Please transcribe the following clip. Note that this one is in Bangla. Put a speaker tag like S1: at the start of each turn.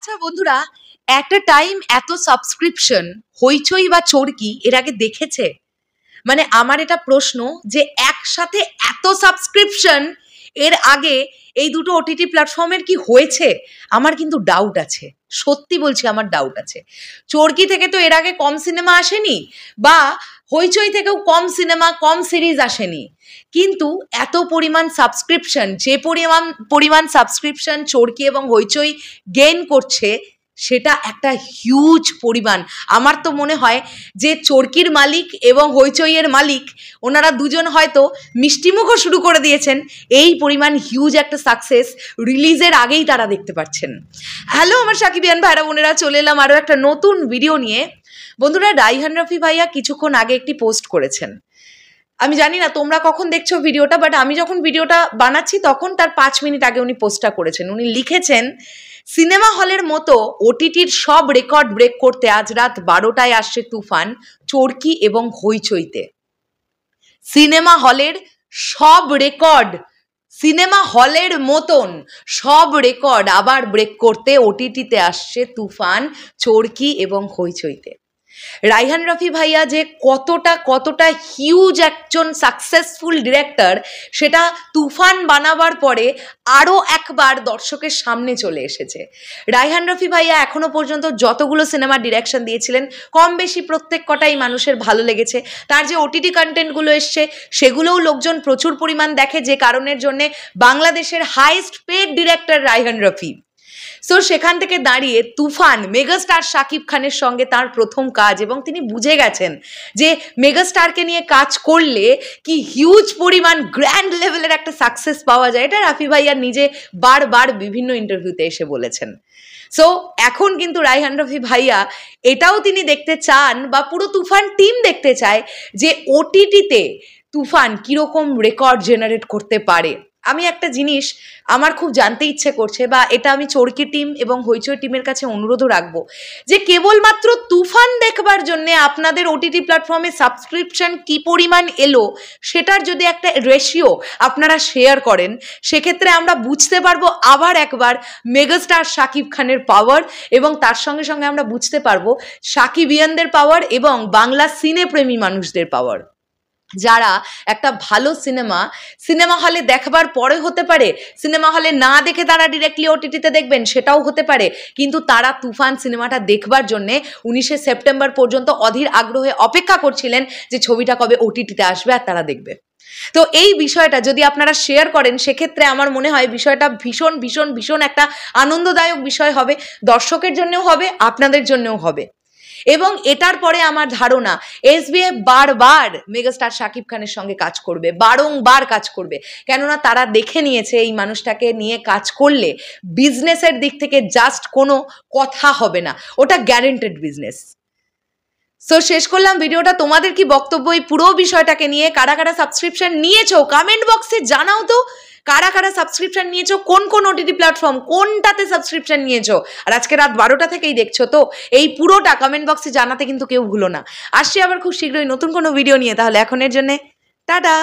S1: আচ্ছা বন্ধুরা, একটা টাইম এত সাবস্ক্রিপশন হইচই বা চরকি এর আগে দেখেছে? মানে আমার এটা প্রশ্ন যে একসাথে এত সাবস্ক্রিপশন এর আগে এই দুটো ওটিটি প্ল্যাটফর্মের কি হয়েছে? আমার কিন্তু ডাউট আছে, সত্যি বলছি আমার ডাউট আছে। চরকি থেকে তো এর আগে কম সিনেমা আসেনি, বা হইচই থেকেও কম সিনেমা কম সিরিজ আসেনি, কিন্তু এত পরিমাণ সাবস্ক্রিপশন, যে পরিমাণ সাবস্ক্রিপশন চরকি এবং হইচই গেইন করছে সেটা একটা হিউজ পরিমাণ। আমার তো মনে হয় যে চরকির মালিক এবং হইচইয়ের মালিক ওনারা দুজন হয়তো মিষ্টিমুখও শুরু করে দিয়েছেন, এই পরিমাণ হিউজ একটা সাকসেস রিলিজের আগেই তারা দেখতে পাচ্ছেন। হ্যালো আমার সাকিবিয়ান ভাইরা বোনেরা, চলে এলাম আরও একটা নতুন ভিডিও নিয়ে। বন্ধুরা, রাইহান রাফি ভাইয়া কিছুক্ষণ আগে একটি পোস্ট করেছেন। আমি জানি না তোমরা কখন দেখছো ভিডিওটা, বাট আমি যখন ভিডিওটা বানাচ্ছি তখন তার 5 মিনিট আগে উনি পোস্টটা করেছেন। উনি লিখেছেন, সিনেমা হলের মতো ওটিটির সব রেকর্ড ব্রেক করতে আজ রাত 12টায় আসছে তুফান চরকি এবং হইচইতে। সিনেমা হলের সব রেকর্ড, সিনেমা হলের মতন সব রেকর্ড আবার ব্রেক করতে ওটিটিতে আসছে তুফান চরকি এবং হইচইতে। রাইহান রাফি ভাইয়া যে কতটা হিউজ একজন সাকসেসফুল ডিরেক্টর, সেটা তুফান বানাবার পরে আরও একবার দর্শকের সামনে চলে এসেছে। রাইহান রাফি ভাইয়া এখনো পর্যন্ত যতগুলো সিনেমা ডিরেকশন দিয়েছিলেন কম বেশি প্রত্যেক কটাই মানুষের ভালো লেগেছে। তার যে ওটিটি কন্টেন্টগুলো এসছে সেগুলোও লোকজন প্রচুর পরিমাণ দেখে, যে কারণের জন্যে বাংলাদেশের highest paid director Raihan Rafi. So সেখান থেকে দাঁড়িয়ে তুফান মেগাস্টার শাকিব খানের সঙ্গে তার প্রথম কাজ, এবং তিনি বুঝে গেছেন যে মেগাস্টারকে নিয়ে কাজ করলে কি হিউজ পরিমাণ গ্র্যান্ড লেভেলের একটা সাকসেস পাওয়া যায়। এটা রাফি ভাইয়া নিজে বারবার বিভিন্ন ইন্টারভিউতে এসে বলেছেন। সো এখন কিন্তু রাইহান রাফি ভাইয়া এটাও তিনি দেখতে চান, বা পুরো তুফান টিম দেখতে চায়, যে ওটিটিতে তুফান কীরকম রেকর্ড জেনারেট করতে পারে। আমি একটা জিনিস আমার খুব জানতে ইচ্ছে করছে, বা এটা আমি চরকি টিম এবং হইচই টিমের কাছে অনুরোধও রাখবো, যে কেবলমাত্র তুফান দেখবার জন্যে আপনাদের ওটিটি প্ল্যাটফর্মে সাবস্ক্রিপশন কী পরিমাণ এলো সেটার যদি একটা রেশিও আপনারা শেয়ার করেন, সেক্ষেত্রে আমরা বুঝতে পারবো আবার একবার মেগাস্টার শাকিব খানের পাওয়ার, এবং তার সঙ্গে সঙ্গে আমরা বুঝতে পারবো সাকিবিয়ানদের পাওয়ার এবং বাংলা সিনেপ্রেমী মানুষদের পাওয়ার, যারা একটা ভালো সিনেমা হলে দেখবার পরে হতে পারে, সিনেমা হলে না দেখে তারা ডিরেক্টলি ওটিটিতে দেখবেন সেটাও হতে পারে, কিন্তু তারা তুফান সিনেমাটা দেখবার জন্যে 19শে সেপ্টেম্বর পর্যন্ত অধীর আগ্রহে অপেক্ষা করছিলেন যে ছবিটা কবে ওটিটিতে আসবে আর তারা দেখবে। তো এই বিষয়টা যদি আপনারা শেয়ার করেন, সেক্ষেত্রে আমার মনে হয় বিষয়টা ভীষণ ভীষণ ভীষণ একটা আনন্দদায়ক বিষয় হবে, দর্শকের জন্যও হবে, আপনাদের জন্যও হবে। এবং এটার পরে আমার ধারণা এসবিএফ বারবার মেগাস্টার শাকিব খানের সঙ্গে কাজ করবে, বারংবার কাজ করবে, কেননা তারা দেখে নিয়েছে এই মানুষটাকে নিয়ে কাজ করলে বিজনেসের দিক থেকে জাস্ট কোনো কথা হবে না, ওটা গ্যারেন্টেড বিজনেস। সো শেষ করলাম ভিডিওটা। তোমাদের কি বক্তব্য এই পুরো বিষয়টাকে নিয়ে? কারা কারা সাবস্ক্রিপশন নিয়েছো কমেন্ট বক্সে জানাও তো। কারা কারা সাবস্ক্রিপশন নিয়েছো, কোন কোন ওটিটি প্ল্যাটফর্ম, কোনটাতে সাবস্ক্রিপশন নিয়েছো, আর আজকে রাত 12টা থেকেই দেখছো তো, এই পুরোটা কমেন্ট বক্সে জানাতে কিন্তু কেউ ভুলো না। আসছি আবার খুব শীঘ্রই নতুন কোনো ভিডিও নিয়ে, তাহলে এখনের জন্যে টাটা।